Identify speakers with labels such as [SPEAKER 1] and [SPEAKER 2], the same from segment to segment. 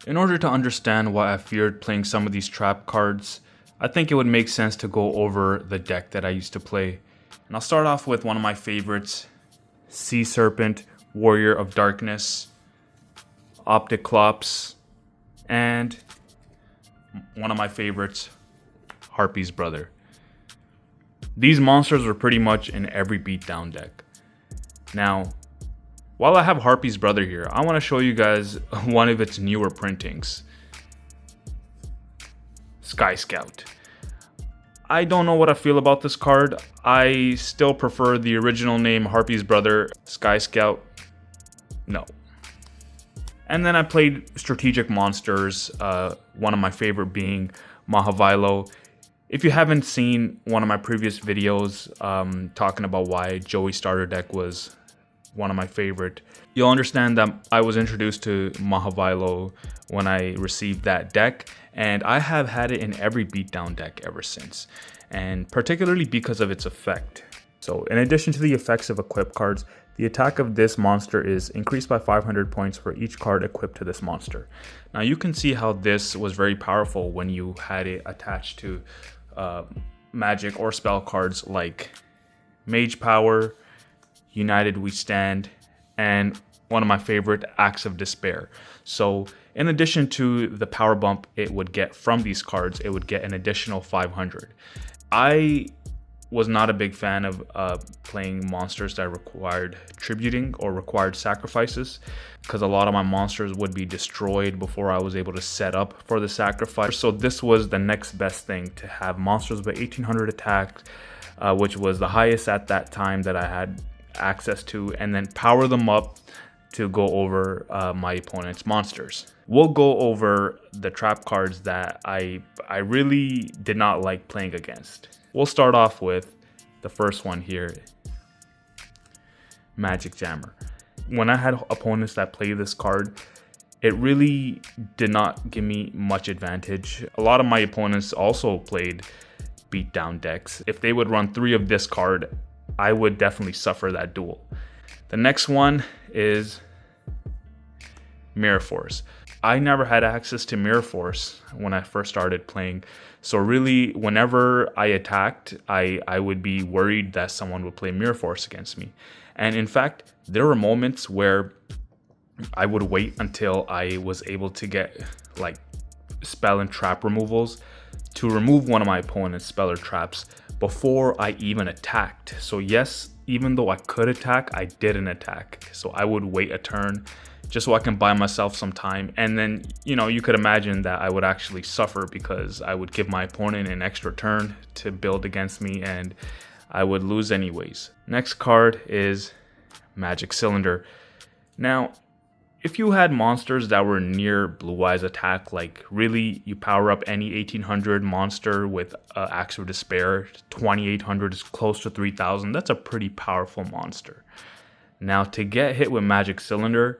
[SPEAKER 1] In order to understand why I feared playing some of these trap cards, I think it would make sense to go over the deck that I used to play. And I'll start off with one of my favorites, Sea Serpent, Warrior of Darkness, Optic Clops, and one of my favorites, Harpy's Brother. These monsters were pretty much in every beatdown deck. Now, while I have Harpy's Brother here, I want to show you guys one of its newer printings. Sky Scout. I don't know what I feel about this card. I still prefer the original name Harpy's Brother. Sky Scout, no. And then I played Strategic Monsters, one of my favorite being Mahavilo. If you haven't seen one of my previous videos talking about why Joey Starter Deck was one of my favorite, you'll understand that I was introduced to Mahavilo when I received that deck, and I have had it in every beatdown deck ever since, and particularly because of its effect. So in addition to the effects of equipped cards, the attack of this monster is increased by 500 points for each card equipped to this monster. Now you can see how this was very powerful when you had it attached to magic or spell cards like Mage Power, United We Stand, and one of my favorite, Acts of Despair. So in addition to the power bump it would get from these cards, it would get an additional 500. I was not a big fan of playing monsters that required tributing or required sacrifices, because a lot of my monsters would be destroyed before I was able to set up for the sacrifice. So this was the next best thing, to have monsters with 1800 attack, which was the highest at that time that I had access to, and then power them up to go over my opponent's monsters. We'll go over the trap cards that I really did not like playing against. We'll start off with the first one here, Magic Jammer. When I had opponents that play this card, it really did not give me much advantage. A lot of my opponents also played beatdown decks. If they would run 3 of this card, I would definitely suffer that duel. The next one is Mirror Force. I never had access to Mirror Force when I first started playing. So really, whenever I attacked, I would be worried that someone would play Mirror Force against me. And in fact, there were moments where I would wait until I was able to get like spell and trap removals to remove one of my opponent's spell or traps before I even attacked. So yes, even though I could attack, I didn't attack. So I would wait a turn just so I can buy myself some time. And then, you know, you could imagine that I would actually suffer, because I would give my opponent an extra turn to build against me and I would lose anyways. Next card is Magic Cylinder. Now, if you had monsters that were near Blue Eyes attack, like really you power up any 1800 monster with Acts of Despair, 2800 is close to 3000, that's a pretty powerful monster. Now to get hit with Magic Cylinder,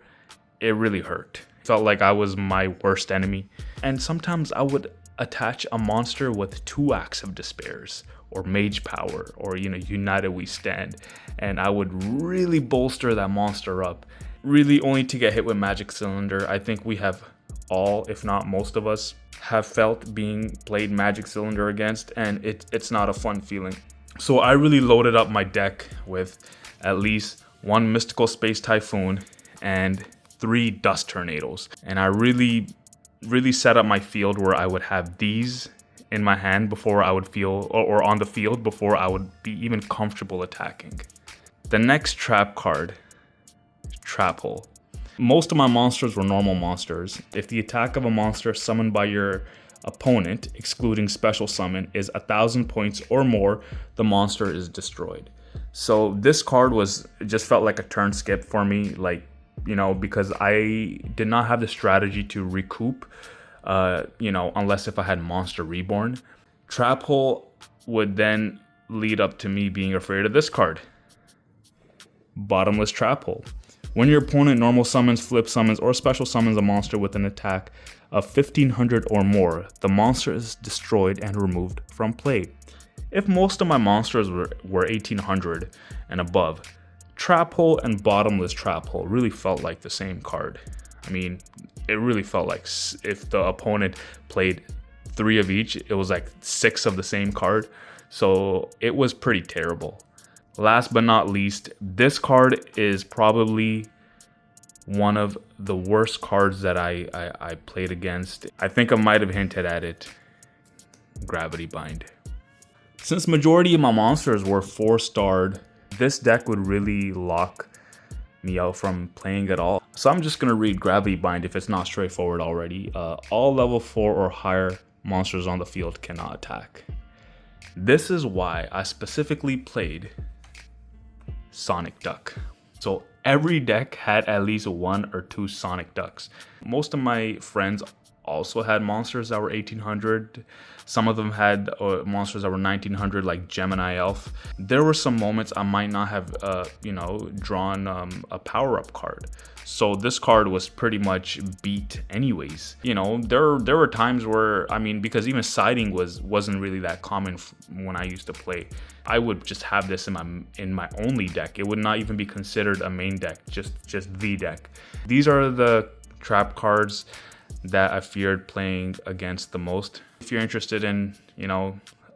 [SPEAKER 1] it really hurt. Felt like I was my worst enemy. And sometimes I would attach a monster with 2 Acts of Despairs, or Mage Power, or United We Stand, and I would really bolster that monster up, really only to get hit with Magic Cylinder. I think we have all, if not most of us, have felt being played Magic Cylinder against, and it's not a fun feeling. So I really loaded up my deck with at least 1 Mystical Space Typhoon and 3 Dust Tornadoes, and I really set up my field where I would have these in my hand before I would feel, or on the field before I would be even comfortable attacking. The next trap card, Trap Hole. Most of my monsters were normal monsters. If the attack of a monster summoned by your opponent, excluding special summon, is 1000 points or more, the monster is destroyed. So this card just felt like a turn skip for me, because I did not have the strategy to recoup, unless if I had Monster Reborn. Trap Hole would then lead up to me being afraid of this card, Bottomless Trap Hole. When your opponent normal summons, flip summons, or special summons a monster with an attack of 1500 or more, the monster is destroyed and removed from play. If most of my monsters were 1800 and above, Trap Hole and Bottomless Trap Hole really felt like the same card. I mean, it really felt like if the opponent played 3 of each, it was like 6 of the same card. So it was pretty terrible. Last but not least, this card is probably one of the worst cards that I played against. I think I might have hinted at it. Gravity Bind. Since majority of my monsters were 4-starred, this deck would really lock me out from playing at all. So I'm just gonna read Gravity Bind if it's not straightforward already. All level 4 or higher monsters on the field cannot attack. This is why I specifically played Sonic Duck. So every deck had at least 1 or 2 Sonic Ducks. Most of my friends also had monsters that were 1800. Some of them had monsters that were 1900, like Gemini Elf. There were some moments I might not have, drawn a power-up card. So this card was pretty much beat anyways. You know, there were times where, I mean, because even siding wasn't really that common when I used to play. I would just have this in my only deck. It would not even be considered a main deck, just the deck. These are the trap cards that I feared playing against the most. If you're interested in,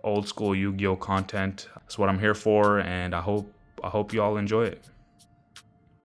[SPEAKER 1] old school Yu-Gi-Oh content, that's what I'm here for, and I hope you all enjoy it.